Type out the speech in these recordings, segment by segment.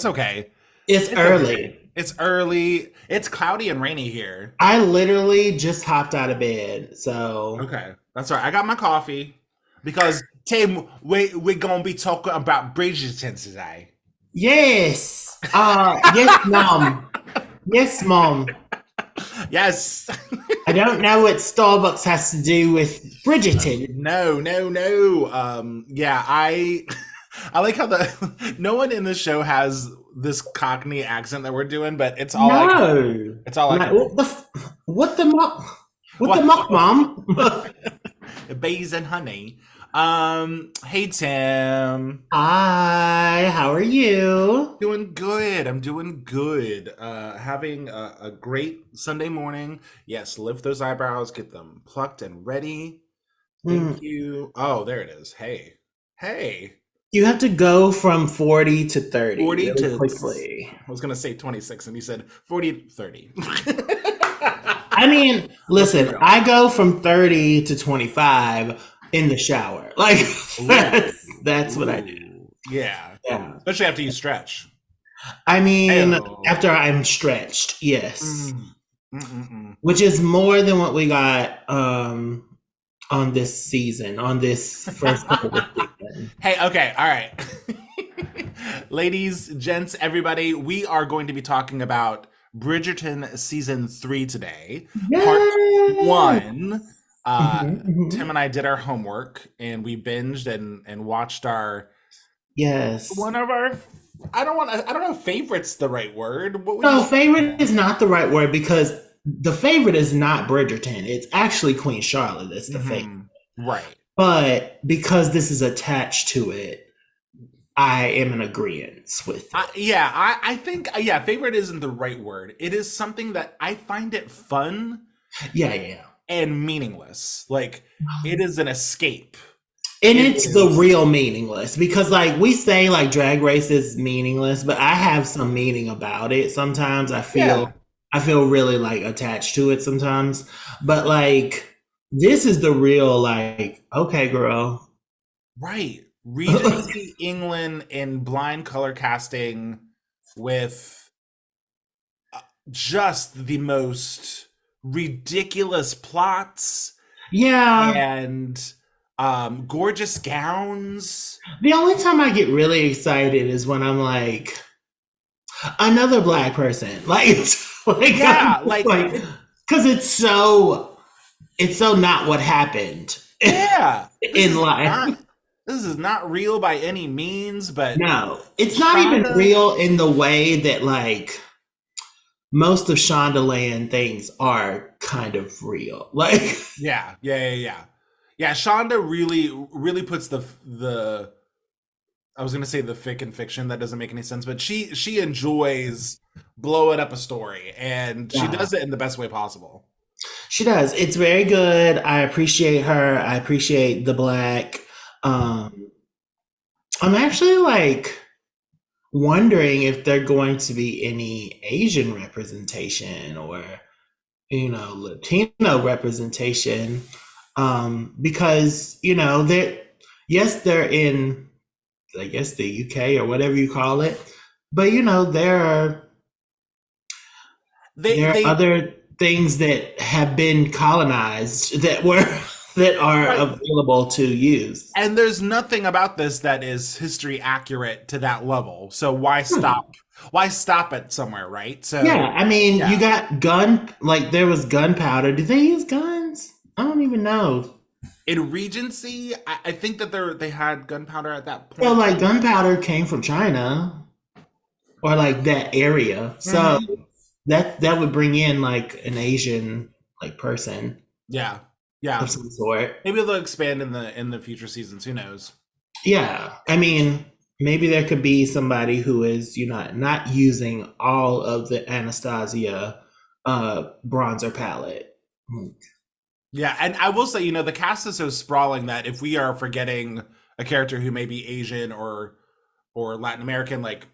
okay. It's It's okay. early. It's early. It's cloudy and rainy here. I literally just hopped out of bed. So, Okay, that's all right. I got my coffee because Tim, we're gonna be talking about Bridgerton today. yes. Yes, mom. Yes, mom. Yes. I don't know what Starbucks has to do with Bridgerton. No, no, no. Yeah, I like how the no one in the show has this Cockney accent that we're doing, but it's all I can do. No. It's all I Like, can do. what the mock? What the What? mock, mom? Bees and honey. Hey Tim. Hi, how are you? Doing good. I'm doing good. Having a great Sunday morning. Yes, lift those eyebrows, get them plucked and ready. Thank Mm. you. Oh, there it is. Hey. Hey. You have to go from 40 to 30 40 really to, quickly. I was going to say 26, and you said 40 to 30. I mean, Let's be listen, real. I go from 30 to 25 in the shower. Like, Ooh. that's what I do. Ooh. Yeah. Yeah. Especially after you stretch. I mean, Heyo. after I'm stretched, yes. Mm. Mm-mm-mm. Which is more than what we got on this season, on this first part of the season. Hey, okay, all right. Ladies, gents, everybody, we are going to be talking about Bridgerton season 3 today, part Yes. 1. Mhm, Tim mhm. and I did our homework and we binged and watched our Yes. one of our I don't know if favorite's the right word. What would you No, say? favorite is not the right word because the favorite is not Bridgerton. It's actually Queen Charlotte that's the favorite. Hmm. Right. But because this is attached to it, I am in agreement with it. I think yeah, favorite isn't the right word. It is something that I find it fun Yeah, yeah. and meaningless. Like Yeah. it is an escape. And It it's the is real meaningless because, like, we say like Drag Race is meaningless, but I have some meaning about it. Sometimes yeah, I feel really like attached to it sometimes, but like this is the real like okay, girl. right. Regency England in blind color casting with just the most ridiculous plots Yeah. and gorgeous gowns. The only time I get really excited is when I'm like another black person, like I'm Yeah, just like because it's so not what happened yeah. in life. This is not real by any means, but No, it's not even Shonda, real in the way that like most of Shondaland things are kind of real. Like, yeah. Yeah, Shonda really puts the I was gonna say the fic and fiction, that doesn't make any sense, but she enjoys blowing up a story and she yeah, does it in the best way possible. she does. It's very good. I appreciate her. I appreciate the black. Um, I'm actually like wondering if they're going to be any Asian representation or Latino representation, because they're yes they're in I guess the UK or whatever you call it, but there are They other things that have been colonized that were that are right. available to use. And there's nothing about this that is history accurate to that level. So why Hmm. stop? Why stop it somewhere, right? Yeah, So I mean, you yeah. got like there was gunpowder. Did they use guns? I don't even know. In Regency, I think that they had gunpowder at that Well, point. like gunpowder came from China or like that area. So Hmm. that would bring in like an Asian like person Yeah, yeah. of some sort. Maybe they'll expand in the future seasons. Who knows? Yeah. I mean, maybe there could be somebody who is, not using all of the Anastasia bronzer palette. Yeah, and I will say, the cast is so sprawling that if we are forgetting a character who may be Asian or Latin American, like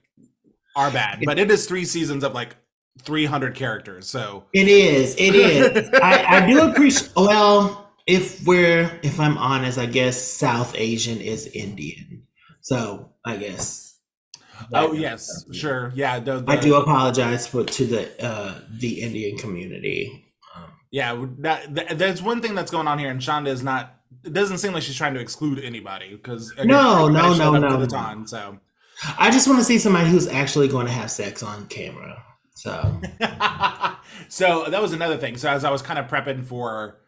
our bad. But it is 3 seasons of like 300 characters. So It is. It is. I do appreciate. Well, if I'm honest, I guess South Asian is Indian. So I guess. Oh That kind of yes, stuff. sure. Yeah, I do apologize for to the Indian community. yeah, there's one thing that's going on here, and Shonda is not. It doesn't seem like she's trying to exclude anybody because again, No, everybody no, showed no, up to no, the no. con. So, I just want to see somebody who's actually going to have sex on camera. So so that was another thing. So as I was kind of prepping for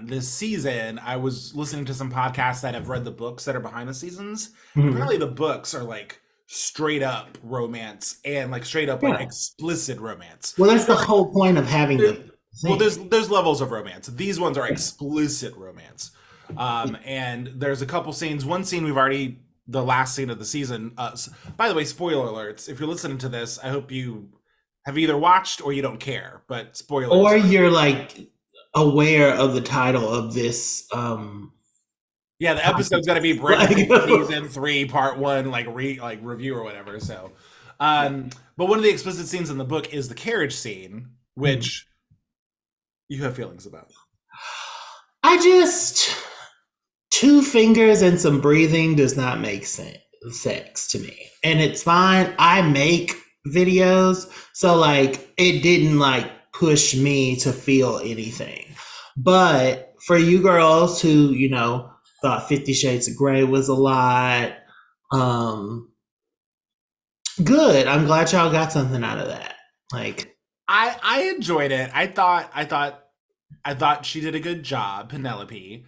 this season, I was listening to some podcasts that have read the books that are behind the seasons, and mhm. apparently the books are like straight up romance and like straight up like Yeah. explicit romance. Well, that's the whole point of having There, the well, thing. there's levels of romance. These ones are Yeah. explicit romance, and there's a couple scenes. One scene we've already the last scene of the season. By the way, spoiler alerts. If you're listening to this, I hope you have either watched or you don't care. But Or spoilers. you're like aware of the title of this Yeah, the episode's got to be like Bridgerton season 3, part 1, like review or whatever. So, but one of the explicit scenes in the book is the carriage scene, which you have feelings about. I just two fingers and some breathing does not make sex to me. And it's fine. I make videos, so like it didn't like push me to feel anything. But for you girls who, thought 50 Shades of Grey was a lot, um good. I'm glad y'all got something out of that. Like, I enjoyed it. I thought she did a good job, Penelope,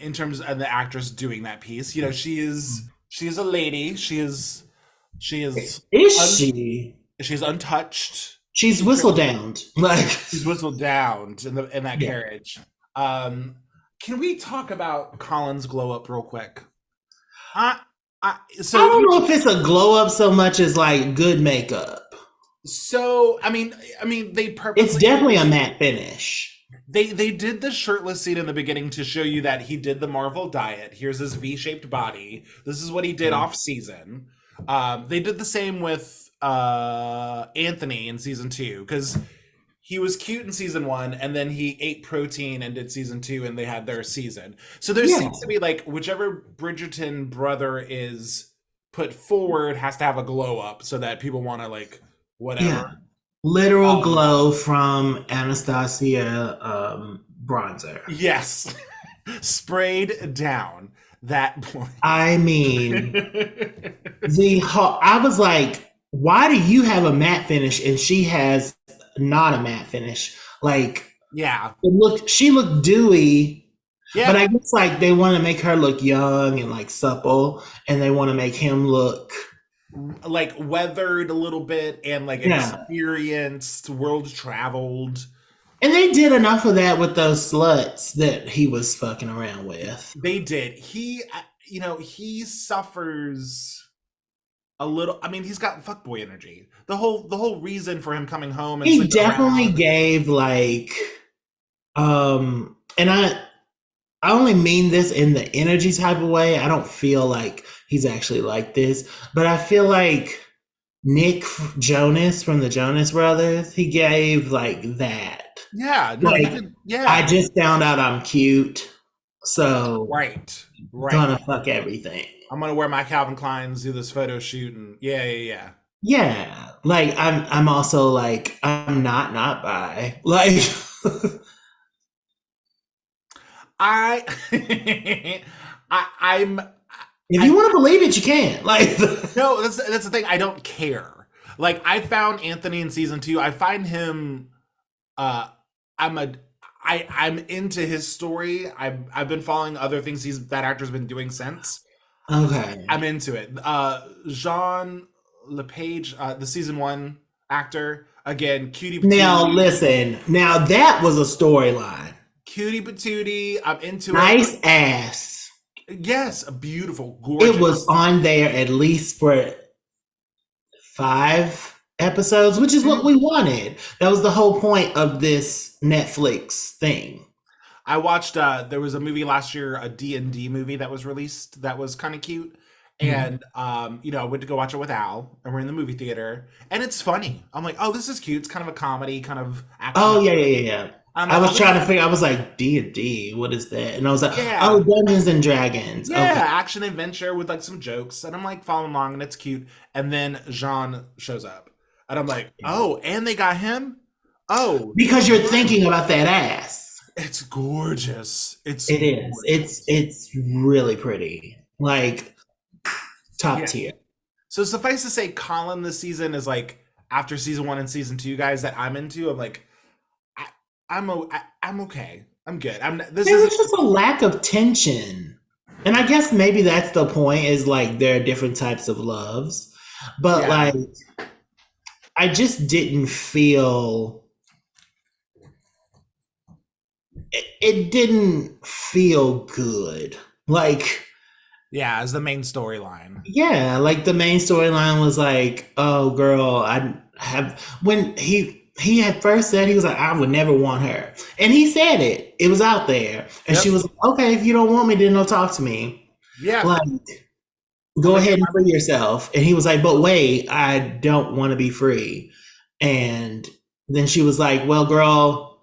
in terms of the actress doing that piece. You know, she is a lady. She is is un, she? she's untouched. She's She's whistle downed. Like, whistled down in that yeah. carriage. Um, can we talk about Colin's glow up real quick? I, I so don't know if it's a glow up so much as like good makeup. I mean they It's purposely did definitely a this. matte finish. They did the shirtless scene in the beginning to show you that he did the Marvel diet. Here's his V-shaped body. This is what he did Yeah. off season. They did the same with Anthony in season 2 because he was cute in season 1 and then he ate protein and did season 2 and they had their season. So there Yeah. seems to be like whichever Bridgerton brother is put forward has to have a glow up so that people want to like Yeah. whatever. Literal Um, glow from Anastasia bronzer. yes. Sprayed down that point. I mean, I was like, why do you have a matte finish and she has not a matte finish? Like, yeah. she looked dewy, but Yeah. I guess like they want to make her look young and like supple, and they want to make him look, Like weathered a little bit and like yeah. experienced, world traveled. And they did enough of that with those sluts that he was fucking around with. They did. He suffers a little. I mean, he's got fuckboy energy. The whole reason for him coming home and He sleeping definitely around. gave like, and I only mean this in the energy type of way. I don't feel like he's actually like this, but I feel like Nick Jonas from the Jonas Brothers, he gave like that. Yeah, no, he Like, did. I Yeah, just found out I'm cute, so right, right. gonna fuck everything. I'm gonna wear my Calvin Kleins, do this photo shoot, and yeah, yeah, yeah. Yeah, like I'm also like I'm not bi. Like, I, I'm if you I want to believe it, you can. Like, no, that's the thing. I don't care. Like I found Anthony in season 2. I find him. Uh, I'm a. I'm into his story. I've been following other things that actor's been doing since. okay. I'm into it. Jean LePage, the season 1 actor, again, cutie Now patootie, listen. Now that was a storyline. cutie patootie. I'm into it. Nice ass. Yes, a beautiful, It was gorgeous. on there at least for 5 episodes, which is what we Mhm. wanted. That was the whole point of this Netflix thing. I watched there was a movie last year, a D&D movie that was released that was kind of cute. Mhm. And I went to go watch it with Al and we're in the movie theater and it's funny. I'm like, "Oh, this is cute. It's kind of a comedy, kind of action." Oh yeah, yeah, yeah, yeah. I was I'm like, trying to figure. I was like D&D. What is that? And I was like, oh, yeah, Dungeons and Dragons. yeah, Okay. action adventure with like some jokes, and I'm like following along, and it's cute. And then Jean shows up, and I'm like, oh, and they got him. Oh, Because you're thinking about that ass. it's gorgeous. It's It is. gorgeous. It's really pretty. Like top Yeah. tier. So suffice to say, Colin this season is like after season one and season two guys that I'm into. I'm like, I, I'm okay. I'm good. I'm. This There isn't. was just a lack of tension. And I guess maybe that's the point is like there are different types of loves. But Yeah. like I just didn't feel it didn't feel good. Like Yeah, as the main storyline. yeah, like the main storyline was like, oh girl, I have when he had first said he was like, I would never want her. And he said it. It was out there. And she Yep. was like, okay, if you don't want me, then don't talk to me. Yeah. Like, I'm go like, ahead and free yourself. And he was like, but wait, I don't want to be free. And then she was like, well, girl,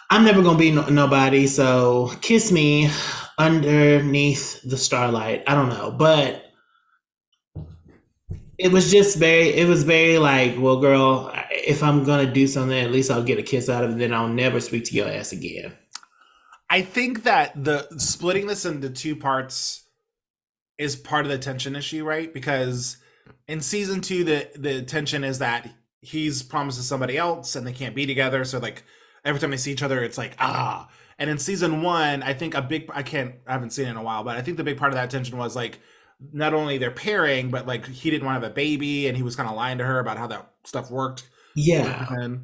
I'm never gonna be nobody, so kiss me underneath the starlight. I don't know, but it was very like, well, girl, if I'm gonna do something, at least I'll get a kiss out of it, then I'll never speak to your ass again. I think that the splitting this into two parts is part of the tension issue, right? Because in season two, the tension is that he's promised to somebody else and they can't be together. So like every time they see each other, it's like ah. And in season one, I think I haven't seen it in a while, but I think the big part of that tension was like not only their pairing, but like he didn't want to have a baby and he was kind of lying to her about how that stuff worked with Yeah. Bridgerton.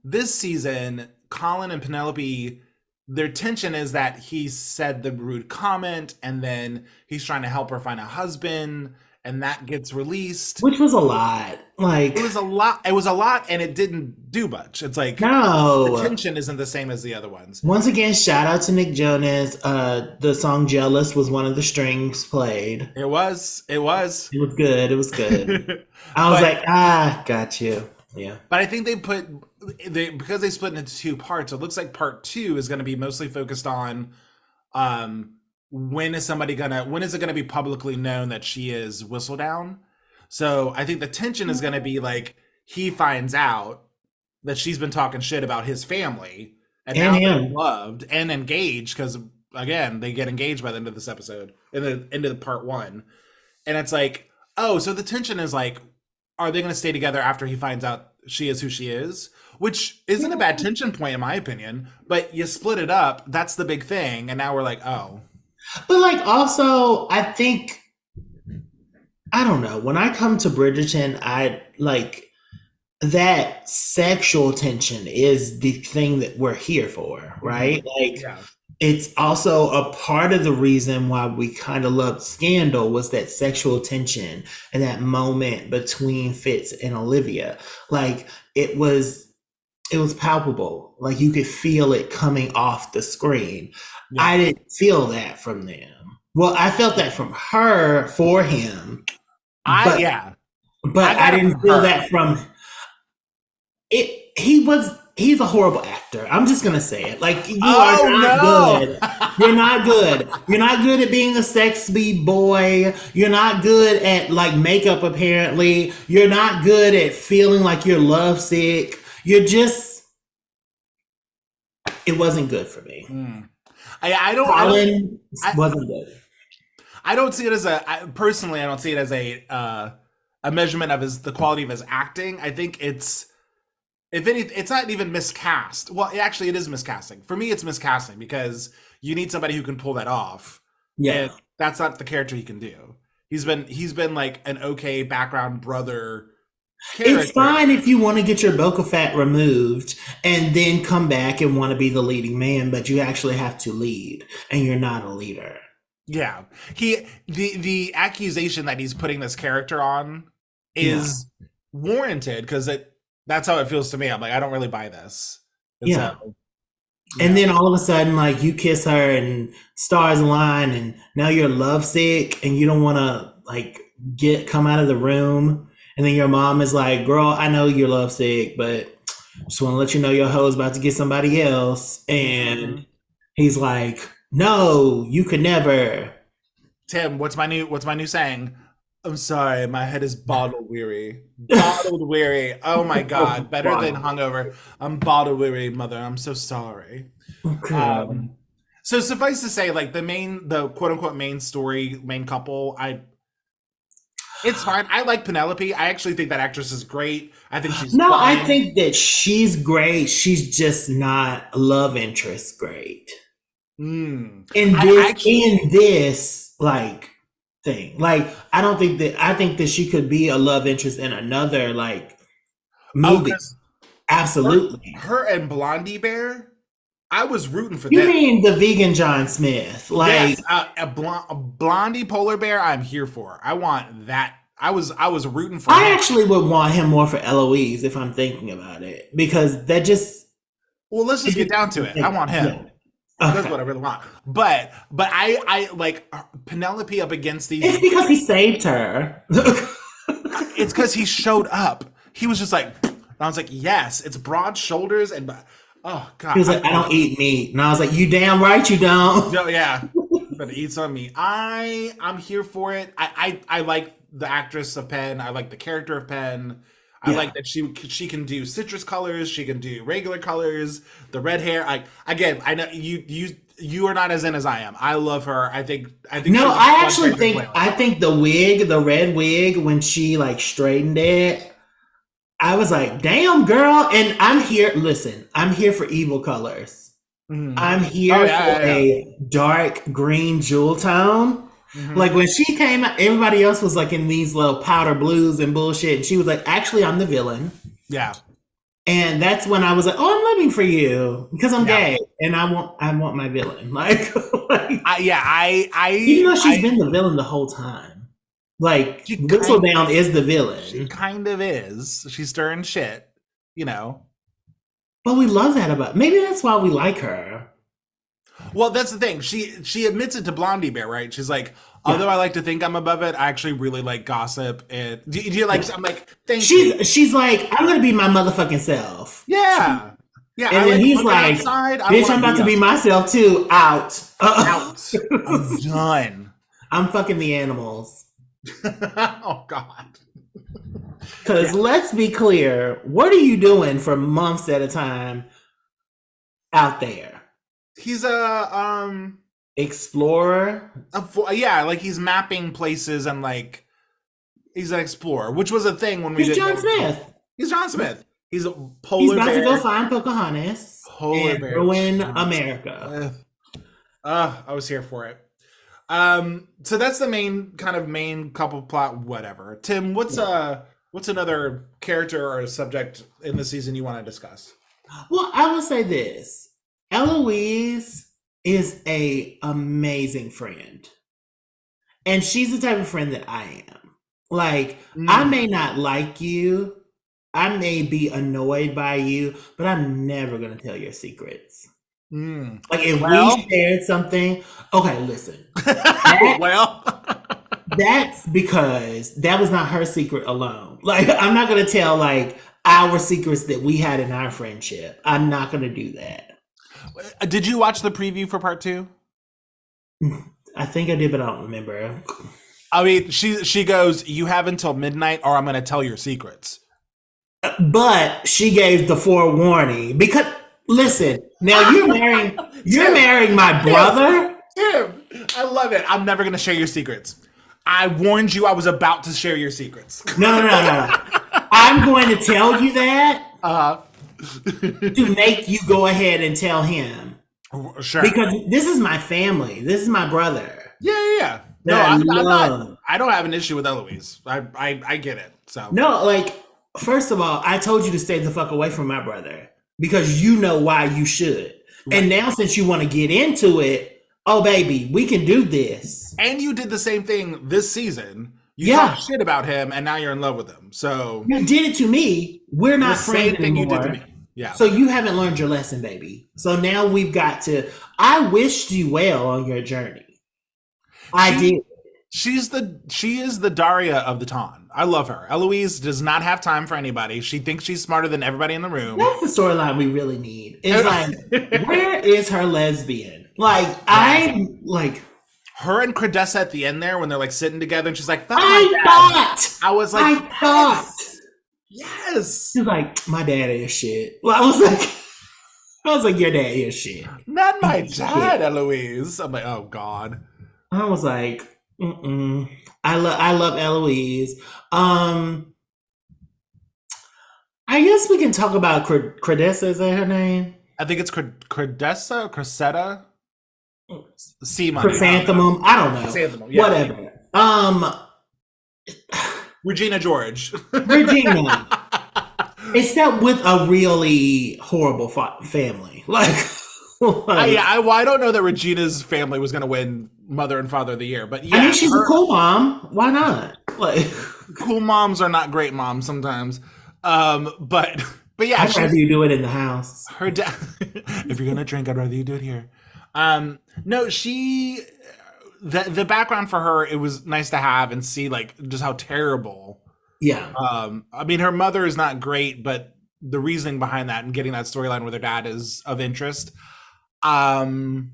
This season, Colin and Penelope, their tension is that he said the rude comment and then he's trying to help her find a husband and that gets released. Which was a lot. It Like, was a lot. It was a lot and it didn't do much. It's like the no. tension isn't the same as the other ones. Once again, shout out to Nick Jonas. The song Jealous was one of the strings played. It was. It was. It was good. It was good. I was but like, ah, got you. Yeah. but I think because they split into two parts, it looks like part two is going to be mostly focused on when is it gonna be publicly known that she is Whistledown? So I think the tension is gonna be like he finds out that she's been talking shit about his family, and And now they're him. loved and engaged because again they get engaged by the end of this episode, in the end of the part one, and it's like oh, so the tension is like, are they gonna stay together after he finds out she is who she is? Which isn't a bad tension point in my opinion, but you split it up. That's the big thing, and now we're like, oh, But like also, I think I don't know. When I come to Bridgerton, I like that sexual tension is the thing that we're here for, right? Like yeah. it's also a part of the reason why we kind of loved Scandal was that sexual tension and that moment between Fitz and Olivia. Like it was palpable. Like you could feel it coming off the screen. Yeah. I didn't feel that from them. Well, I felt that from her for him, I but yeah. I I got it didn't from feel her. that from it. He's a horrible actor. I'm just gonna say it. Like you are Oh not no. good. You're not good. You're not good at being a sexy boy. You're not good at like makeup apparently. You're not good at feeling like you're lovesick. You're just it wasn't good for me. Hmm. I don't Colin I, wasn't good. I don't see it as personally I don't see it as a measurement of the quality of his acting. I think it's if any it's not even miscast. Well, actually it is miscasting. For me it's miscasting because you need somebody who can pull that off. Yeah. And that's not the character he can do. He's been like an okay background brother It's character. fine if you want to get your Boca Fett removed and then come back and want to be the leading man, but you actually have to lead, and you're not a leader. Yeah. The accusation that he's putting this character on Yeah. is warranted because that's how it feels to me. I'm like, I don't really buy this. And Yeah. so And yeah. then all of a sudden, like you kiss her and stars align, and now you're lovesick and you don't want to like come out of the room. And then your mom is like, "Girl, I know you're lovesick, but Just want to let you know your hoe's about to get somebody else. And Mhm. he's like, no, you could never. Tim, what's my new saying? I'm sorry, my head is bottle weary. Bottled weary. Oh my god, better than Wow. hungover. I'm bottle weary, mother. I'm so sorry. Girl. Um, so suffice to say, like the quote unquote main story, main couple, it's fine. I like Penelope. I actually think that actress is great. I think she's No, I fun. think that she's great. She's just not love interest great. Mm. In I this, actually, in this, like, thing. Like, I think that she could be a love interest in another, like, oh, movie. because her, Absolutely. her and Blondie Bear, I was rooting for You them. mean the vegan John Smith? Like, Yes, a blondie polar bear. I'm here for. I want that. I was rooting for I him. actually would want him more for Eloise if I'm thinking about it because that just, Well, let's it just get down to it. I just want yeah. him. That's Okay. what I really want. But I like Penelope up against It's these. because he saved her. It's because he showed up. He was just like, and I was like, yes, it's broad shoulders and oh He god, was like, I don't eat meat. And I was like, you damn right you don't. no, yeah, you better eat some of me. I'm here for it. I like the actress of Penn. I like the character of Penn. I Yeah. like that she can do citrus colors. She can do regular colors. The red hair. I know you are not as in as I am. I love her. I think No, she's a I fun actually character to think play with. I think the wig, the red wig, when she like straightened it, I was like, damn girl. And I'm here, listen, I'm here for evil colors. Mhm. I'm Oh here yeah, for yeah, yeah. a dark green jewel tone. Like Hmm. when she came out, everybody else was like in these little powder blues and bullshit. And she was like, actually, I'm the villain. Yeah, And that's when I was like, oh, I'm living for you because I'm yeah. gay and I want my villain. Like, like Yeah. even though she's been the villain the whole time. Like She kind Whistledown is the she villain. kind of is. She's stirring shit. You know. But we love that about maybe that's why we like her. Well, that's the thing. She admits it to Blondie Bear, right? She's like, Yeah. although I like to think I'm above it, I actually really like gossip. And do you like? Yeah. I'm like, thank you. She's like, I'm gonna be my motherfucking self. Yeah, yeah. I And then like he's looking like, outside. I bitch, I'm want to about be to be outside. myself too. Out. Out. I'm done. I'm fucking the animals. Oh God. Cause Yeah. let's be clear, what are you doing for months at a time out there? He's Explorer? yeah, like he's mapping places and like he's an explorer, which was a thing when we He's didn't John know. Smith. He's John Smith. He's a He's polar about to go bear. find Pocahontas Polar and bear ruin John America. Smith. I was here for it. So that's the main couple plot, whatever. Tim, what's another character or subject in the season you want to discuss? Well, I will say this. Eloise is a amazing friend. And she's the type of friend that I am. Like, I Mm, may not like you, I may be annoyed by you, but I'm never going to tell your secrets. mm. Like, if we Well, shared something, okay, listen, that well, that's because that was not her secret alone. Like, I'm not going to tell, like, our secrets that we had in our friendship. I'm not going to do that. did you watch the preview for part two? I think I did, but I don't remember. I mean, she goes, "You have until midnight, or I'm going to tell your secrets." But she gave the forewarning because listen, now you're Tim, marrying my Tim, brother. Tim, I love it. I'm never going to share your secrets. I warned you I was about to share your secrets. No. I'm going to tell you that uh, to make you go ahead and tell him sure. because this is my family. This is my brother Yeah, yeah, yeah. No, that I I'm not. love. I don't have an issue with Eloise. I get it. So No, like first of all, I told you to stay the fuck away from my brother because you know why you should. And right. now since you want to get into it, oh baby, we can do this. And you did the same thing this season. You Yeah, talk shit about him, and now you're in love with him. So you did it to me. We're the not friends same thing you did to anymore. me. Yeah. So you haven't learned your lesson, baby. So now we've got to. I wished you well on your journey. I She did. she is the Daria of the Ton. I love her. Eloise does not have time for anybody. She thinks she's smarter than everybody in the room. That's the storyline we really need. Is like, where is her lesbian? Like, Yes. I like Her and Credessa at the end there when they're like sitting together and she's like, fuck my I dad. thought. I was like, I thought. yes. She's like, my dad is shit. Well, I was like, your dad is shit. Not my dad, Eloise. I'm like, oh God. I was like, mm-mm. I love Eloise. I guess we can talk about Credessa. Is that her name? I think it's Credessa or Cressetta. C money. Chrysanthemum. I don't know. Chrysanthemum, yeah. Whatever. Regina George. Regina. Except with a really horrible family. I don't know that Regina's family was going to win Mother and Father of the Year, but yeah. I mean, she's a cool mom. Why not? Like, cool moms are not great moms sometimes. But yeah. I'd rather you do it in the house. Her dad, if you're going to drink, I'd rather you do it here. No, the background for her, it was nice to have and see like just how terrible. Yeah. I mean, her mother is not great, but the reasoning behind that and getting that storyline with her dad is of interest. Again,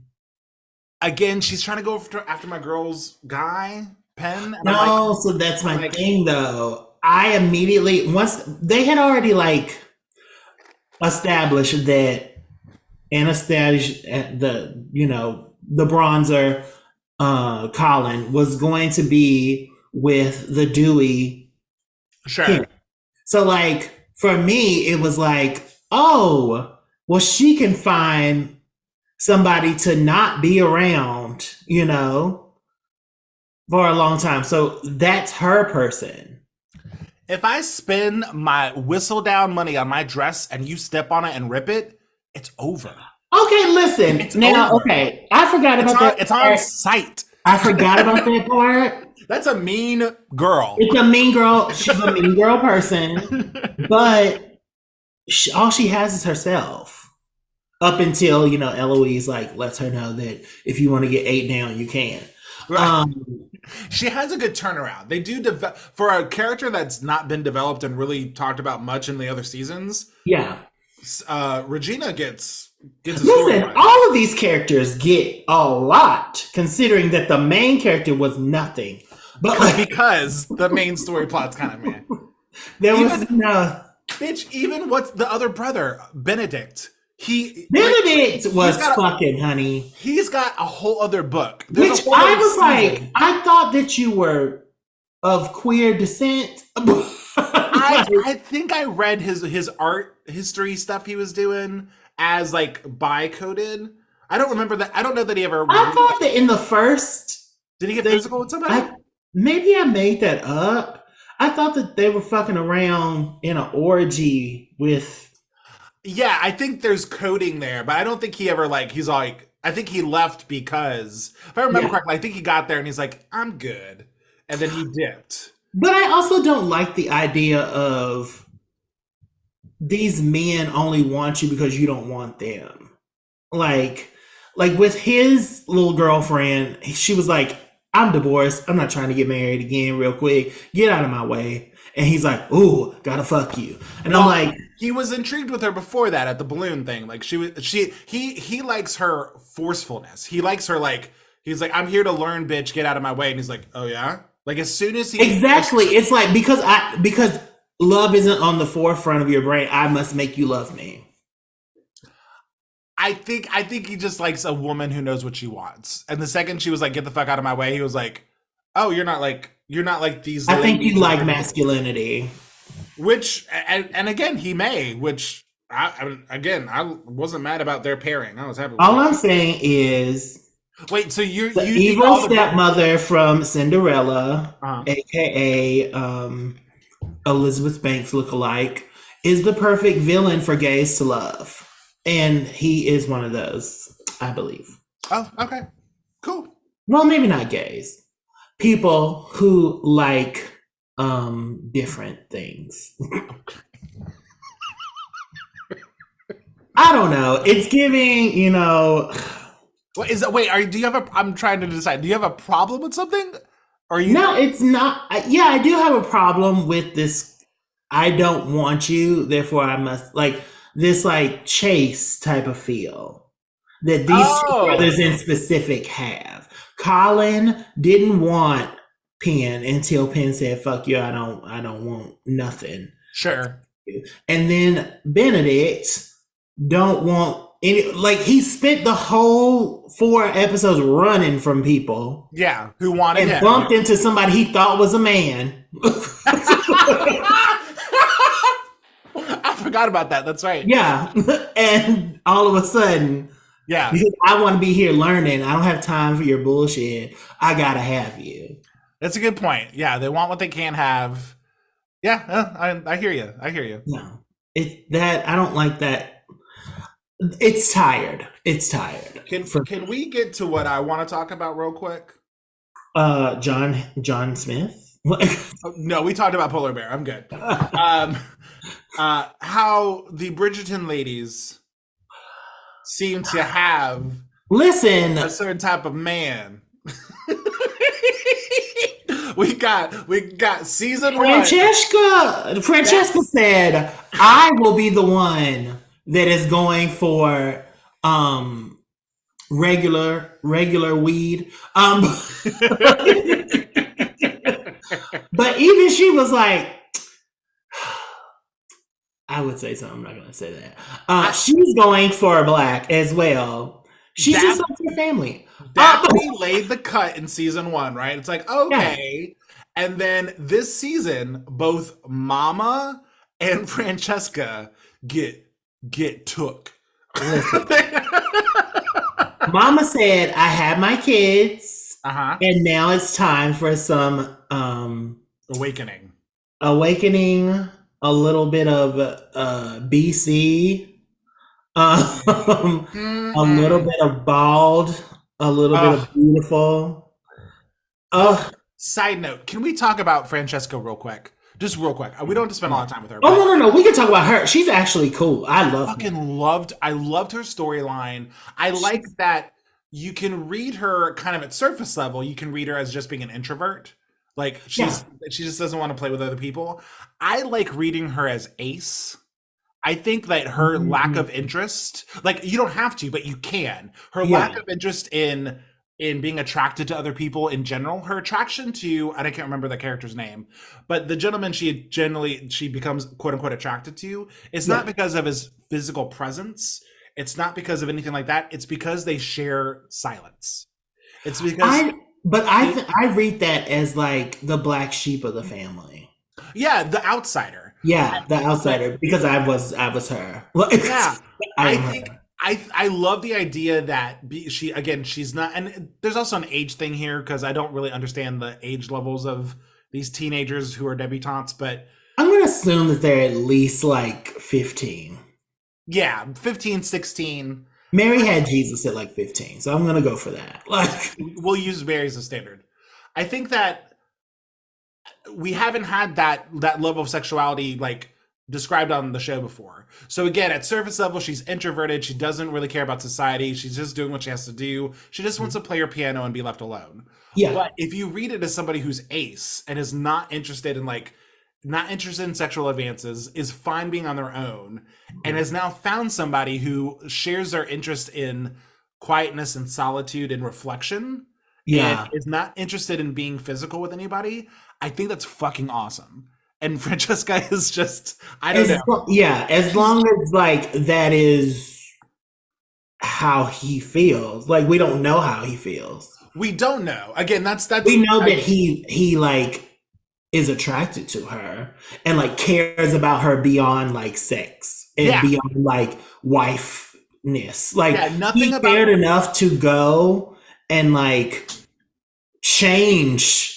she's trying to go after my girl's guy, Penn. No, so that's my thing though. I immediately, once they had already like established that Anastasia, the bronzer, Colin was going to be with the Dewey. Sure. Kid. So like for me, it was like, oh, well, she can find somebody to not be around, for a long time. So that's her person. If I spend my whistle down money on my dress and you step on it and rip it, it's over. Okay, listen. It's now, over. Okay, I forgot about that. It's on site. I forgot about that part. That's a mean girl. It's a mean girl. She's a mean girl person. But all she has is herself. Up until, Eloise lets her know that if you want to get 8 down, you can. Right. She has a good turnaround. They do for a character that's not been developed and really talked about much in the other seasons. Yeah. Regina gets a Listen, all of these characters get a lot, considering that the main character was nothing. But because the main story plot's kind of man. Bitch, even what's the other brother, Benedict. Benedict was fucking, honey. He's got a whole other book. Which I was like, I thought that you were of queer descent. I think I read his art history stuff he was doing as like bi-coded. I don't remember that. I don't know that he ever. I thought that in the first. Did he get physical with somebody? Maybe I made that up. I thought that they were fucking around in an orgy with. Yeah, I think there's coding there, but I don't think he ever he's like, I think he left because, if I remember correctly, I think he got there and he's like, I'm good. And then he dipped. But I also don't like the idea of these men only want you because you don't want them. Like with his little girlfriend, she was like, I'm divorced. I'm not trying to get married again real quick. Get out of my way. And he's like, ooh, gotta fuck you. And I'm like, he was intrigued with her before that at the balloon thing. Like he likes her forcefulness. He likes her he's like, I'm here to learn, bitch, get out of my way. And he's like, oh yeah? Like as soon as he exactly, it's like because love isn't on the forefront of your brain, I must make you love me. I think he just likes a woman who knows what she wants. And the second she was like, get the fuck out of my way, he was like, oh, you're not like these. I think you like masculinity. Which, and again, he may, which, I wasn't mad about their pairing. I was happy with all I'm saying is... Wait, so you evil stepmother from Cinderella, a.k.a. Elizabeth Banks lookalike, is the perfect villain for gays to love. And he is one of those, I believe. Oh, okay. Cool. Well, maybe not gays. People who like different things. I don't know. It's giving, What is that? Wait, do you have I'm trying to decide. Do you have a problem with something? Or you? No, it's not. Yeah, I do have a problem with this. I don't want you, therefore I must, like this like chase type of feel that these two brothers Oh, in specific have. Colin didn't want Penn until Penn said, "Fuck you, I don't want nothing." sure. And then Benedict don't want any, like he spent the whole 4 episodes running from people Yeah, who wanted and him? bumped into somebody he thought was a man. I forgot about that. That's right. Yeah. And all of a sudden, Yeah, because I want to be here learning, I don't have time for your bullshit. I gotta have you. that's a good point. Yeah, they want what they can't have. Yeah, I hear you. I hear you. No. I don't like that. It's tired. It's tired. Can we get to what I want to talk about real quick? John Smith. Oh, no, we talked about polar bear. I'm good. Um, how the Bridgerton ladies seem to have Listen, a certain type of man. we got season one. Francesca said, "I will be the one that is going for regular weed." But even she was like, I would say something. I'm not going to say that. She's going for black as well. She just Daph- loves her family. Daphne laid the cut in season one, right? It's like, Yeah. okay. And then this season, both Mama and Francesca get took. Listen, Mama said, "I had my kids, Uh-huh. and now it's time for some Awakening. awakening, a little bit of BC, a little Mm-mm. bit of bald, a little bit of Ugh. beautiful." Oh, Ugh. side note, can we talk about Francesca real quick? Just real quick. We don't have to spend a lot of time with her, Oh, but no. We can talk about her. She's actually cool. I love her. I loved her storyline. I like that you can read her kind of at surface level. You can read her as just being an introvert. Like Yeah. she just doesn't want to play with other people. I like reading her as Ace. I think that her lack Mhm. of interest, like you don't have to, but you can. Her lack Yeah. of interest in being attracted to other people in general, her attraction to, and I can't remember the character's name, but the gentleman she becomes quote unquote attracted to is not Yeah. because of his physical presence. It's not because of anything like that. It's because they share silence. It's because I but I they, I read that as like the black sheep of the family. yeah, the outsider. Yeah, the But outsider, because I was her. yeah, I I am think her. I love the idea that she again she's not, and there's also an age thing here because I don't really understand the age levels of these teenagers who are debutantes, but I'm gonna assume that they're at least like 15. yeah, 15, 16. Mary had Jesus at like 15, so I'm gonna go for that. Like, We'll use Mary as a standard. I think that we haven't had that level of sexuality like described on the show before. So again, at surface level, she's introverted. She doesn't really care about society. She's just doing what she has to do. She just wants to play her piano and be left alone. yeah, But if you read it as somebody who's ace and is not interested in sexual advances, is fine being on their own, and has now found somebody who shares their interest in quietness and solitude and reflection, and yeah. is not interested in being physical with anybody, I think that's fucking awesome. And Francesca is just, I don't know. As She's long as like that is how he feels. Like we don't know how he feels. we don't know. Again, that's We know that he like is attracted to her and like cares about her beyond like sex and yeah. beyond like wifeness. Like Yeah, nothing he about cared enough to go and like change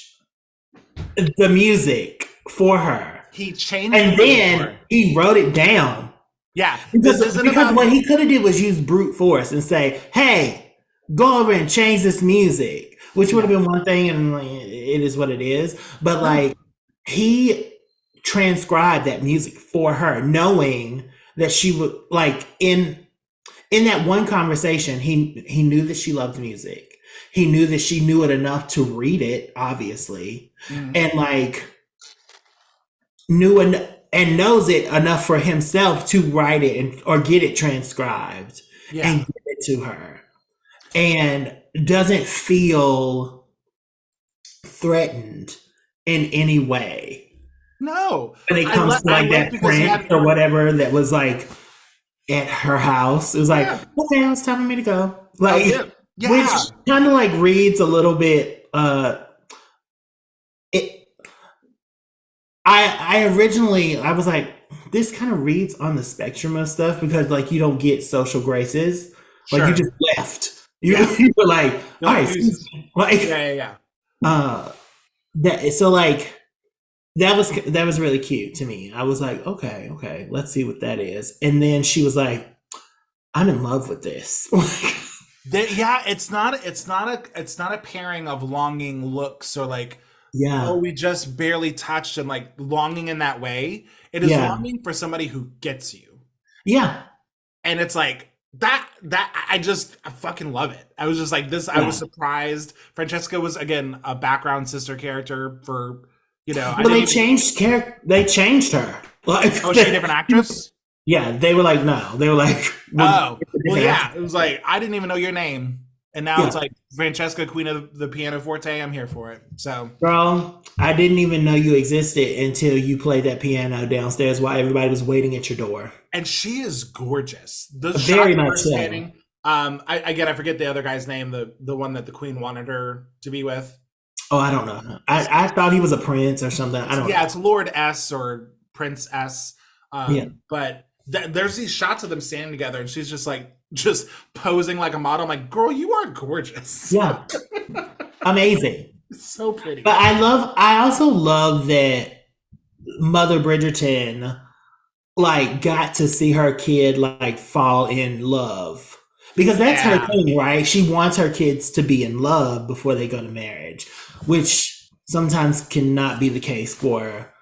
the music for her. he changed the And music for then her. he wrote it down. Yeah, this Because isn't because about what he could have did was use brute force and say, "Hey, go over and change this music," which would have yeah. been one thing, and like, it is what it is. But No. like he transcribed that music for her, knowing that she would like in that one conversation, he knew that she loved music. He knew that she knew it enough to read it, obviously, Mhm. and like knew and knows it enough for himself to write it or get it transcribed and Yeah. give it to her, and doesn't feel threatened in any way No, when it comes to I like like that because he prince had or whatever that was like at her house. It was like, yeah. okay, it's time for me to go. Oh Like, yeah, which yeah. kind of like reads a little bit. It. I originally I was like, this kind of reads on the spectrum of stuff because like you don't get social graces. Like you Sure. just left. You Yeah. you were like, You're all like right, deuces. Yeah, like yeah, yeah. uh that so like that was really cute to me. I was like, okay, okay, let's see what that is. And then she was like, I'm in love with this. Yeah, it's not a pairing of longing looks or like, oh, Yeah, we just barely touched and like longing in that way. It is yeah, longing for somebody who gets you. yeah, And it's like I fucking love it. I was just like this. I was yeah. surprised. Francesca was again a background sister character for, I Well, didn't they even. changed character. They changed her. Like, Oh, is she a different actress? yeah, they were like, no, they were like, we're Oh, a well, different yeah. actress. It was like I didn't even know your name, and now it's Yeah, like Francesca, Queen of the Pianoforte. I'm here for it. So, girl, I didn't even know you existed until you played that piano downstairs while everybody was waiting at your door. and she is gorgeous. The Very shots of much her so. standing. I forget the other guy's name. The one that the Queen wanted her to be with. Oh, I don't know. I thought he was a prince or something. I don't Yeah, know. it's Lord S or Prince S. Yeah. But there's these shots of them standing together, and she's just like just posing like a model. I'm like, girl, you are gorgeous. Yeah. Amazing. So But pretty. I also love that Mother Bridgerton like got to see her kid like fall in love. Because that's her Yeah. thing, right? She wants her kids to be in love before they go to marriage, which sometimes cannot be the case for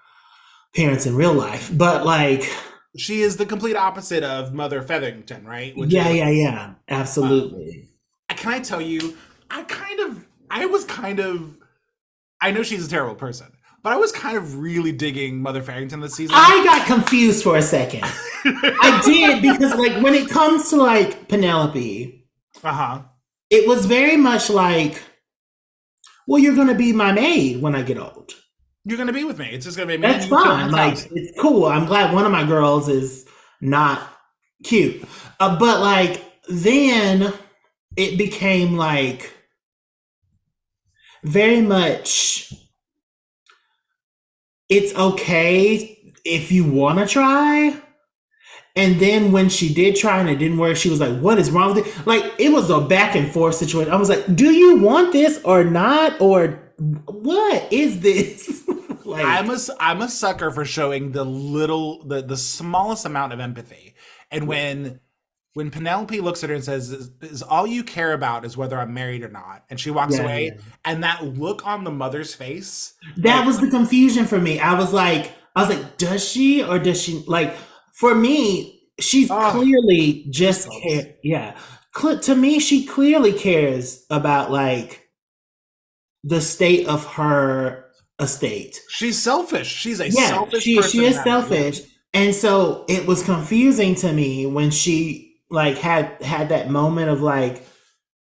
parents in real life. But like, She is the complete opposite of Mother Featherington, right? Which yeah, is, yeah, yeah. um, Absolutely. can I tell you, I was kind of, I know she's a terrible person, but I was kind of really digging Mother Featherington this season. I got confused for a second. I did because like when it comes to like Penelope, Uh huh. it was very much like, well, you're gonna be my maid when I get old. You're gonna be with me. It's just gonna be me and That's you chilling in fine. this Like house. it's cool. I'm glad one of my girls is not cute. But like then it became like very much it's okay if you want to try. And then when she did try and it didn't work, she was like, "What is wrong with it?" Like it was a back and forth situation. I was like, "Do you want this or not? Or what is this?" Like, I'm a sucker for showing the smallest amount of empathy. And yeah, when Penelope looks at her and says, is all you care about is whether I'm married or not," and she walks yeah, away, yeah. and that look on the mother's face, That like, was the confusion for me. I was like, does she or does she like? For me, she's oh, clearly just goosebumps. care. Yeah, to me, she clearly cares about like the state of her estate. She's selfish. She's a Yeah, selfish she person in is that way. Yeah. selfish, and so it was confusing to me when she like had that moment of like,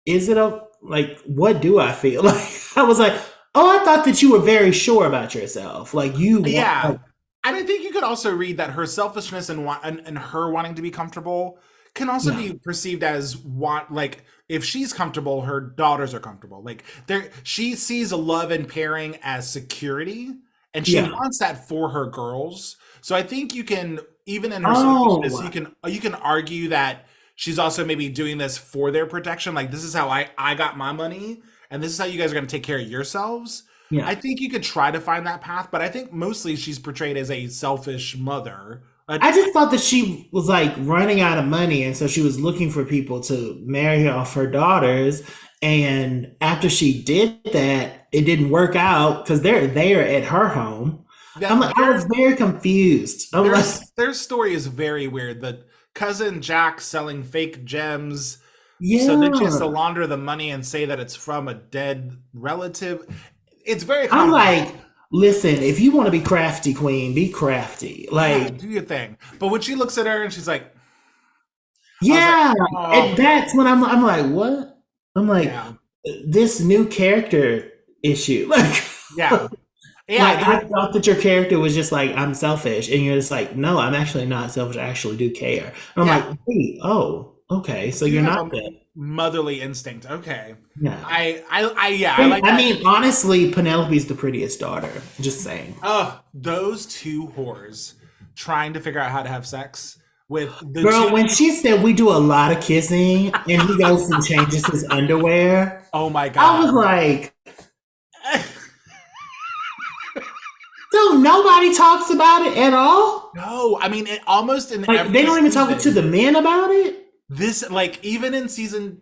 is it a like what do I feel like? I was like, oh, I thought that you were very sure about yourself, like you want Yeah. like And I think you could also read that her selfishness and her wanting to be comfortable can also yeah, be perceived as want like if she's comfortable, her daughters are comfortable. Like there she sees a love and pairing as security and she yeah. wants that for her girls. So I think you can even in her selfishness, Oh, you can argue that she's also maybe doing this for their protection. Like this is how I got my money and this is how you guys are going to take care of yourselves. I yeah. think you could try to find that path, but I think mostly she's portrayed as a selfish mother. I just thought that she was like running out of money, and so she was looking for people to marry off her daughters. And after she did that, it didn't work out because they're there at her home. I'm that like, I was very confused. I'm like, their story is very weird. The cousin Jack selling fake gems. So then she has to Yeah. launder the money and say that it's from a dead relative. It's very I'm complicated. like, listen, if you want to be crafty, queen, be crafty. Yeah, Like, do your thing. But when she looks at her and she's like, I was like, yeah. And oh, that's when I'm like, what? I'm like, yeah, this new character issue. yeah, yeah. Like I thought that your character was just like, I'm selfish. And you're just like, no, I'm actually not selfish. I actually do care. And I'm like, Yeah, wait, oh, okay. So do you're have not a that. motherly instinct. Okay. Yeah. Yeah, I And, like I that. mean, honestly, Penelope's the prettiest daughter. Just saying. Oh, those two whores trying to figure out how to have sex with the Girl, two. when she said we do a lot of kissing and he goes and changes his underwear, Oh my I was God. like, so nobody talks about it at all? No, I mean, it almost in Like, they every don't even talk to the season. men about it? This, like, even in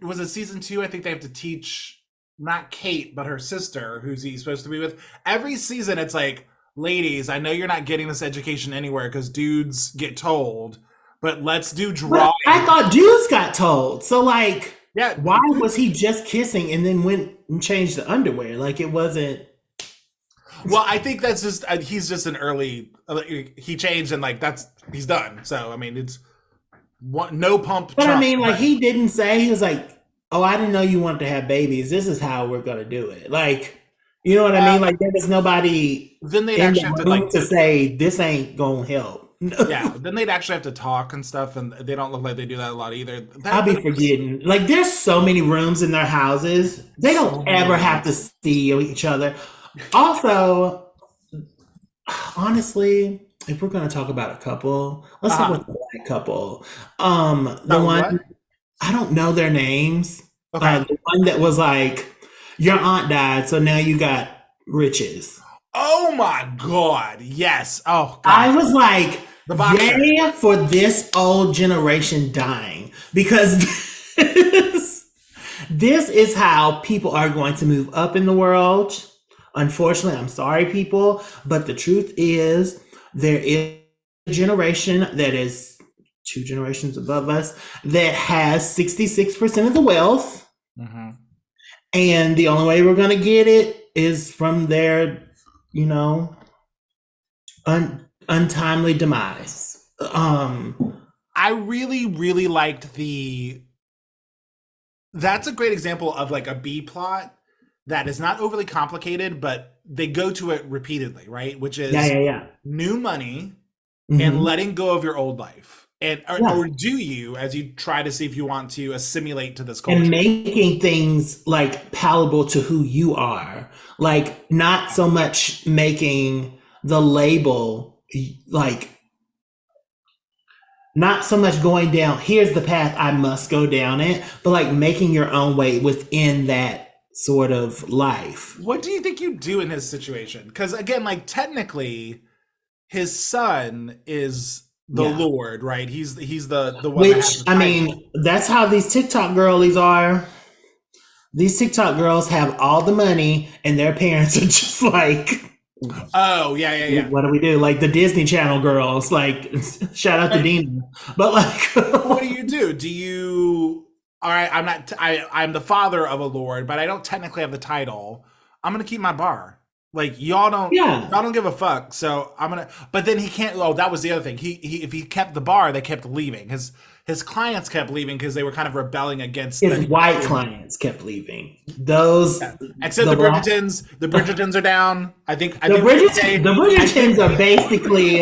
was it season two? I think they have to teach not Kate, but her sister, who's he's supposed to be with. Every season, it's like, ladies, I know you're not getting this education anywhere because dudes get told, but let's do But I drawing. thought dudes got told. So, like, Yeah, why was he just kissing and then went and changed the underwear? Like, it wasn't. well, I think that's just he's just an early. He changed and like that's he's done. So I mean, it's no pump But I Trump. mean, like, But he didn't say, he was like, oh, I didn't know you wanted to have babies. This is how we're going to do it. Like, you know what I uh, mean? Like, there was nobody then they'd in actually have the to room like to say, this ain't going to help. yeah. Then they'd actually have to talk and stuff, and they don't look like they do that a lot either. I'll That be but it's forgetting. Like, there's so many rooms in their houses. They so don't ever have many. to see each other. Also, honestly, if we're going to talk about a couple, let's talk Uh-huh. about the black couple. The About one, what? I don't know their names. Okay. The one that was like, your aunt died, so now you got riches. Oh my God. Yes. Oh I God. was like, The boxer. yay for this old generation dying because this is how people are going to move up in the world. Unfortunately, I'm sorry, people, but the truth is there is a generation that is two generations above us that has 66% of the wealth. Hmm. And the only way we're going to get it is from their, you know, untimely demise. I really, really liked the. That's a great example of like a B plot that is not overly complicated, but they go to it repeatedly, right? Which Yeah, is yeah, yeah. new money and Hmm. letting go of your old life. And Yeah. or do you as you try to see if you want to assimilate to this And culture? making things like palatable to who you are. Like, not so much making the label like, not so much going down, here's the path, I must go down it, but like making your own way within that sort of life. What do you think you do in his situation? Because again, like technically, his son is the Yeah. Lord, right? He's the one that has Which, the I title. mean, that's how these TikTok girlies are. These TikTok girls have all the money, and their parents are just like, Oh yeah, yeah, yeah. what do we do? Like the Disney Channel girls, like, shout out to Right. Dina. But What do like, you do? Do you? All right, I'm not. I'm the father of a lord, but I don't technically have the title. I'm gonna keep my bar. Like yeah. y'all don't give a fuck. So I'm gonna. But then he can't. Oh, that was the other thing. He if he kept the bar, they kept leaving. His clients kept leaving because they were kind of rebelling against His the white clients kept leaving. Those, yeah. Except the the black, Bridgertons. The Bridgertons are down. I the think we can say. The I Bridgertons think are basically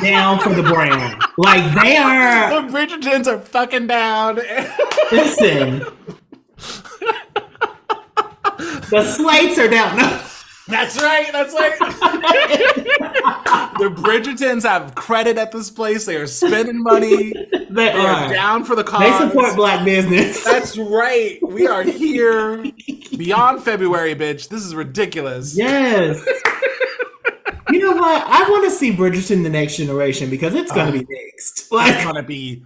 down for the brown. Like, they are, the Bridgertons are fucking down. listen, the slates are down. No. That's right. That's right. The Bridgertons have credit at this place. They are spending money. They They are are. down for the They support cause. black business. That's right. We are here beyond February, bitch. This is ridiculous. Yes. You know what? I want to see Bridgerton the next generation because it's going Uh, to be mixed. it's Like, gonna be.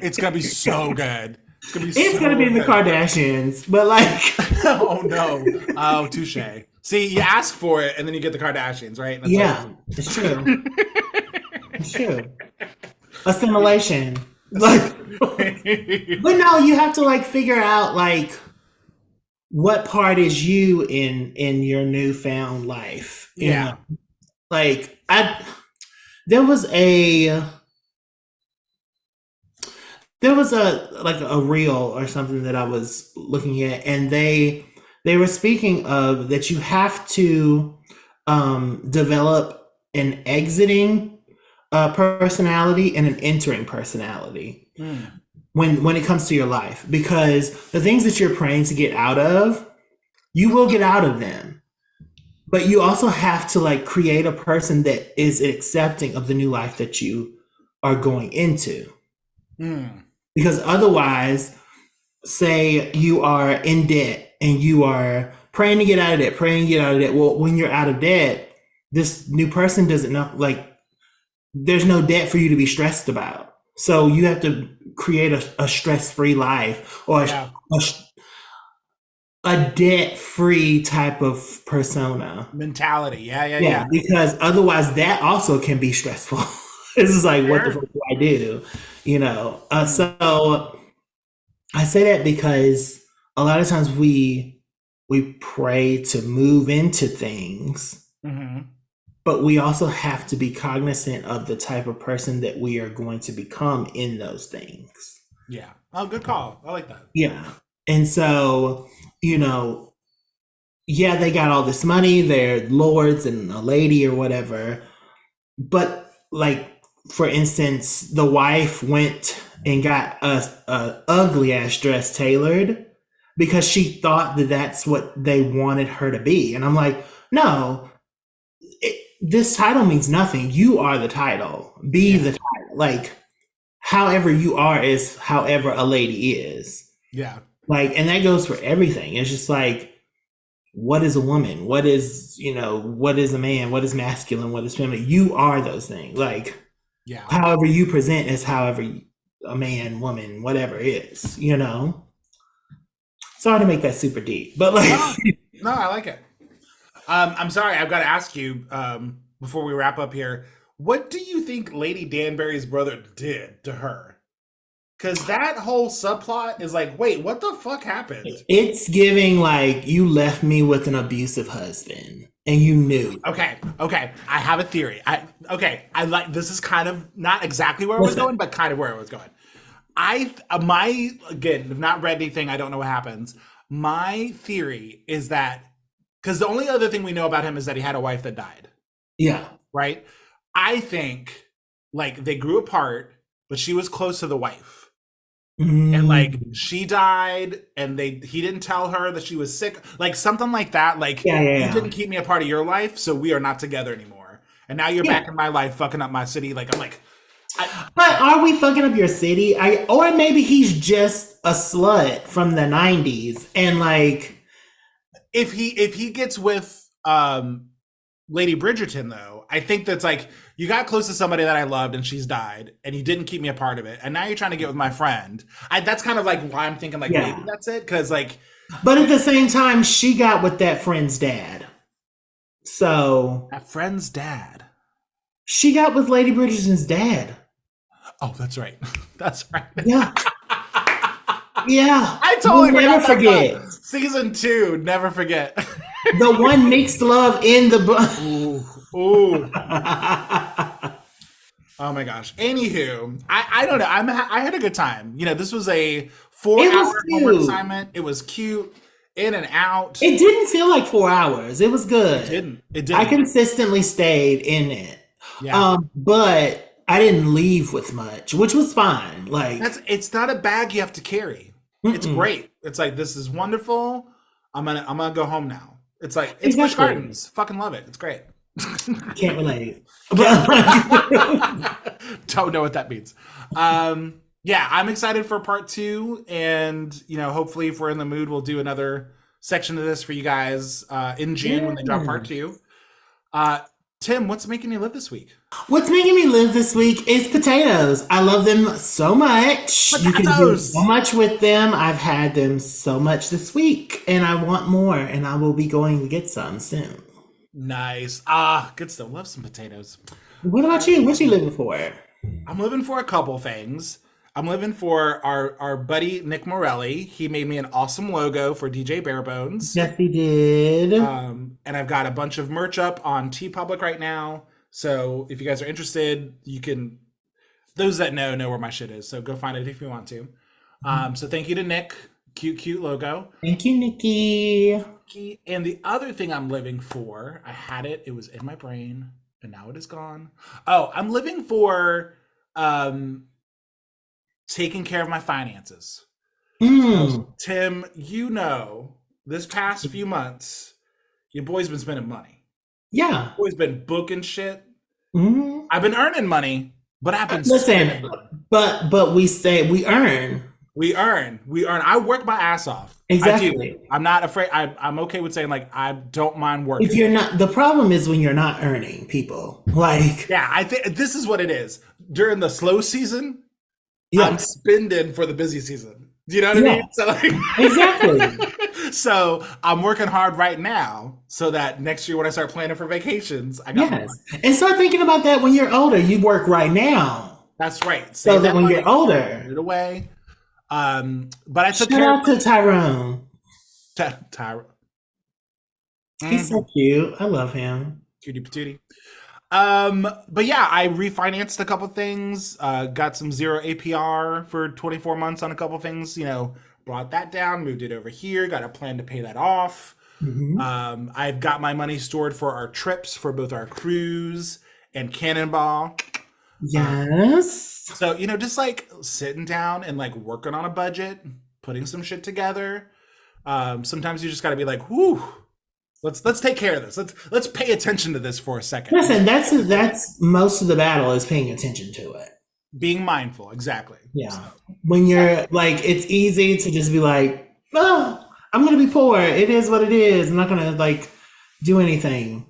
It's gonna be so good. It's gonna be it's going to so be the good. Kardashians, but like, Oh no. Oh, touche. See, you ask for it, and then you get the Kardashians, right? That's yeah, all. it's true. It's true. Assimilation. Like, But no, you have to like figure out like what part is you in your newfound life, you know? Yeah. Like I there was a there was a like a reel or something that I was looking at, and they were speaking of that you have to develop an exiting personality and an entering personality Mm. when it comes to your life, because the things that you're praying to get out of, you will get out of them, but you also have to like create a person that is accepting of the new life that you are going into, Mm. because otherwise, say you are in debt and you are praying to get out of debt, praying to get out of debt. Well, when you're out of debt, this new person doesn't know, like, there's no debt for you to be stressed about. So you have to create a stress free life, or Yeah. a debt free type of persona. Mentality. Yeah, yeah, Yeah, yeah. because otherwise that also can be stressful. This is like, what the Sure. fuck do I do? You know, Mm. so I say that because a lot of times we pray to move into things, Hmm. but we also have to be cognizant of the type of person that we are going to become in those things. Yeah. Oh, good call. I like that. Yeah. And so, you know, yeah, they got all this money, they're lords and a lady or whatever, but like, for instance, the wife went and got a ugly ass dress tailored because she thought that that's what they wanted her to be. And I'm like, no, this title means nothing. You are the title. Be Yeah. the title. Like, however you are is however a lady is. Yeah. Like, and that goes for everything. It's just like, what is a woman? What is, you know, what is a man? What is masculine? What is feminine? You are those things. Like, Yeah. however you present is however a man, woman, whatever is, you know? Sorry to make that super deep, but like, No, no, I like it. I'm sorry, I've got to ask you before we wrap up here. What do you think Lady Danbury's brother did to her? Because that whole subplot is like, wait, what the fuck happened? it's giving like you left me with an abusive husband and you knew. Okay, okay, I have a theory. I like this is kind of not exactly where I was Listen, going, but kind of where I was going. My again, have not read anything. I don't know what happens. My theory is that because the only other thing we know about him is that he had a wife that died, yeah. right? I think like they grew apart, but she was close to the wife. And like Mm, she died and he didn't tell her that she was sick, like something like that. Like yeah, yeah, you yeah. didn't keep me a part of your life, so we are not together anymore. And now you're Yeah. back in my life, fucking up my city. Like I'm like, I, But are we fucking up your city? Or maybe he's just a slut from the 90s and like, if he gets with Lady Bridgerton though, I think that's like you got close to somebody that I loved and she's died, and you didn't keep me a part of it, and now you're trying to get with my friend. That's kind of like why I'm thinking like maybe yeah. that's it, because like But at the same time, she got with that friend's dad. So that friend's dad. she got with Lady Bridgerton's dad. Oh, that's right. That's right. Yeah. Yeah. I We'll totally never forgot that part. forget. Season 2, never forget. The one mixed love in the book. Ooh, ooh. Oh my gosh. Anywho, I don't know. I had a good time. You know, this was a four It was hour homework cute. assignment. It was cute, in and out. It didn't feel like 4 hours. It was It good. didn't. It I didn't. consistently stayed in it. Yeah. But I didn't leave with much, which was fine. Like, It's not a bag you have to carry. It's mm-mm. great. It's like this is wonderful. I'm gonna go home now. It's like it's Busch Exactly. Gardens. Fucking love it. It's great. Can't relate. Can't But like, don't know what that means. Yeah, I'm excited for part 2, and you know, hopefully, if we're in the mood, we'll do another section of this for you guys in June when they drop part yeah. 2. Tim, what's making you live this week? What's making me live this week is potatoes. I love them so much. You can do so Potatoes. much with them. I've had them so much this week, and I want more, and I will be going to get some soon. Nice. Ah, good stuff. Love some potatoes. What about you? What you living for? I'm living for a couple things. I'm living for our buddy Nick Morelli. He made me an awesome logo for DJ Barebones. Yes, he did. And I've got a bunch of merch up on TeePublic right now. So if you guys are interested, you can. Those that know where my shit is. So go find it if you want to. So thank you to Nick. Cute logo. Thank you, Nikki. And the other thing I'm living for, I had it. It was in my brain, and now it is gone. Oh, I'm living for taking care of my finances. So, Tim, this past few months, your boy's been spending money. Yeah. Your boy's been booking shit. Mm-hmm. I've been earning money, but I've been listen. But we say we earn. We earn. I work my ass off. Exactly. I'm not afraid. I'm okay with saying like I don't mind working. If you're not, the problem is when you're not earning, people. Like, yeah, I think this is what it is. During the slow season, I'm spending for the busy season. Do you know what I mean? So like, exactly. So I'm working hard right now so that next year when I start planning for vacations, I got money. And start thinking about that when you're older. You work right now. That's right. So that when you're older, put it away. But I took shout out to Tyrone. Tyrone. He's so cute. I love him. Cutie patootie. But yeah, I refinanced a couple things, got some 0 APR for 24 months on a couple things, brought that down, moved it over here, got a plan to pay that off. Mm-hmm. I've got my money stored for our trips for both our cruise and Cannonball. Yes. So, just like sitting down and like working on a budget, putting some shit together. Sometimes you just got to be like, whoo, let's take care of this. Let's pay attention to this for a second. Listen, that's most of the battle is paying attention to it. Being mindful, exactly. Yeah. So. When you're like, it's easy to just be like, oh, I'm going to be poor. It is what it is. I'm not going to like do anything.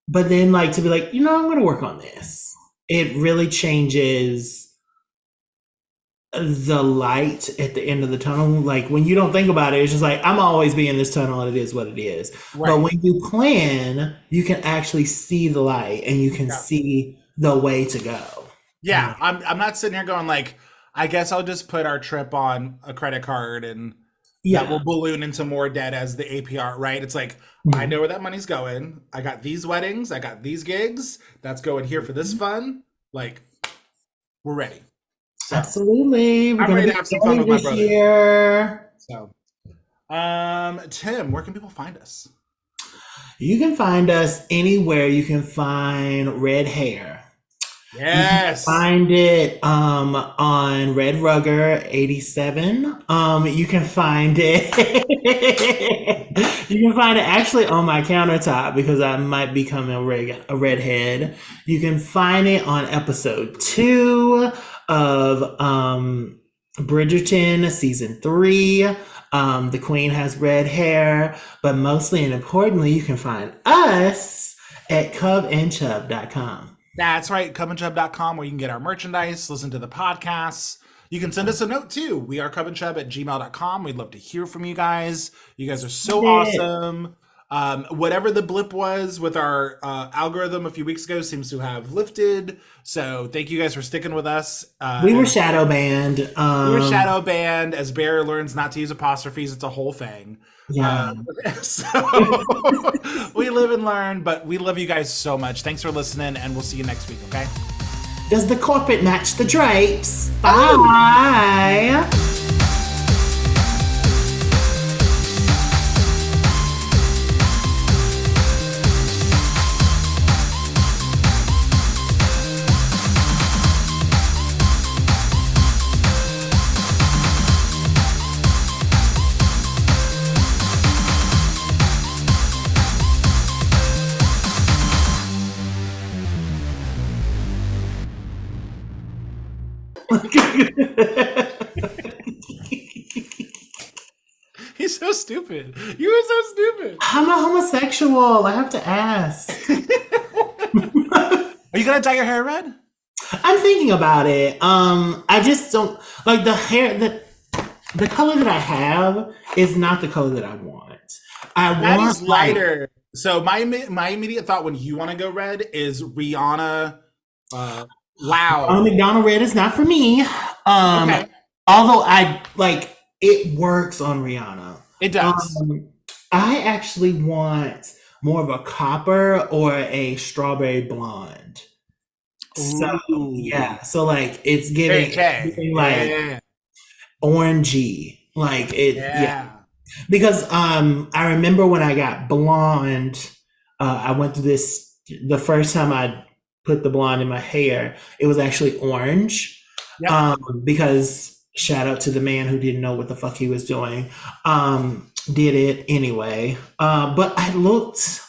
But then like to be like, I'm going to work on this. It really changes the light at the end of the tunnel. Like when you don't think about it, it's just like, I'm always be in this tunnel and it is what it is. Right. But when you plan, you can actually see the light and you can see the way to go. Yeah. I'm not sitting here going like, I guess I'll just put our trip on a credit card and that will balloon into more debt as the APR, right? It's like, I know where that money's going. I got these weddings. I got these gigs. That's going here for this fun. Like, we're ready. So, absolutely. I'm ready to have some fun with my brother. Here. So, Tim, where can people find us? You can find us anywhere you can find red hair. Yes. You can find it on Red Rugger 87. You can find it. You can find it actually on my countertop because I might become a redhead. You can find it on episode 2 of Bridgerton season 3. The Queen has red hair, but mostly and importantly, you can find us at wearecubandchub.com. That's right, cubandchub.com, where you can get our merchandise, listen to the podcasts. You can send us a note too. wearecubandchub@gmail.com. We'd love to hear from you guys. You guys are so awesome. Whatever the blip was with our algorithm a few weeks ago seems to have lifted. So thank you guys for sticking with us. We were shadow banned. We were shadow banned. As Bear learns not to use apostrophes, it's a whole thing. Yeah. So we live and learn, but we love you guys so much. Thanks for listening, and we'll see you next week, okay? Does the carpet match the drapes? Bye. He's so stupid. You are so stupid. I'm a homosexual. I have to ask. Are you gonna dye your hair red? I'm thinking about it. I just don't like the hair. The color that I have is not the color that I want. That is lighter. So my immediate thought when you want to go red is Rihanna. Wow. Ronald McDonald Red is not for me. Um, Okay. Although I like it works on Rihanna. It does. Um, I actually want more of a copper or a strawberry blonde. So Ooh. yeah, so like Mary it's Kay. giving Yeah, like yeah, yeah. orangey, like it. Yeah, Yeah. because I remember when I got blonde, I went through this the first time I put the blonde in my hair, it was actually orange. Yep. Because shout out to the man who didn't know what the fuck he was doing. Did it anyway. But I looked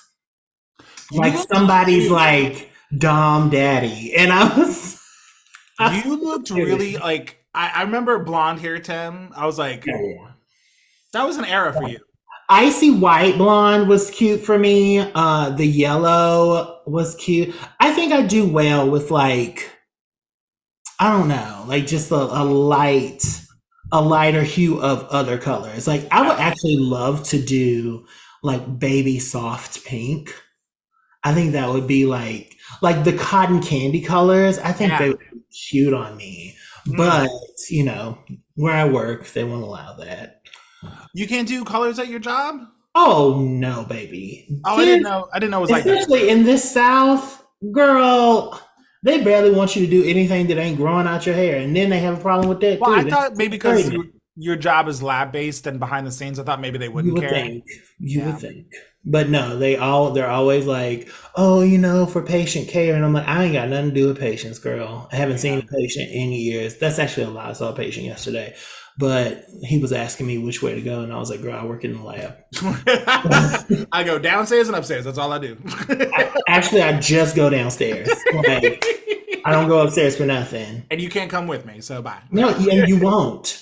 You like looked somebody's cute. like Dom Daddy. And I You looked really like I remember blonde hair, Tim. I was like, yeah. that was an era for you. Icy white blonde was cute for me. The yellow was cute. I think I do well with like I don't know, like just a lighter hue of other colors. Like I would Yeah. actually love to do like baby soft pink. I think that would be like the cotton candy colors. I think they Yeah. would be cute on me. Mm. But, you know, where I work, they won't allow that. You can't do colors at your job? Oh no, baby. Oh, I didn't This, know. I didn't know it was like that. especially in this South, girl, they barely want you to do anything that ain't growing out your hair. And then they have a problem with that Well, I too. thought maybe They're because your job is lab based and behind the scenes, I thought maybe they You wouldn't would care. think. You would Yeah. think. But no, they're always like, oh, you know, for patient care. And I'm like, I ain't got nothing to do with patients, girl. I haven't seen Yeah. a patient in years. That's actually a lie. I saw a patient yesterday. But he was asking me which way to go, and I was like, girl, I work in the lab. I go downstairs and upstairs. That's all I do. Actually, I just go downstairs. Like I don't go upstairs for nothing. And you can't come with me, so bye. No, and you won't.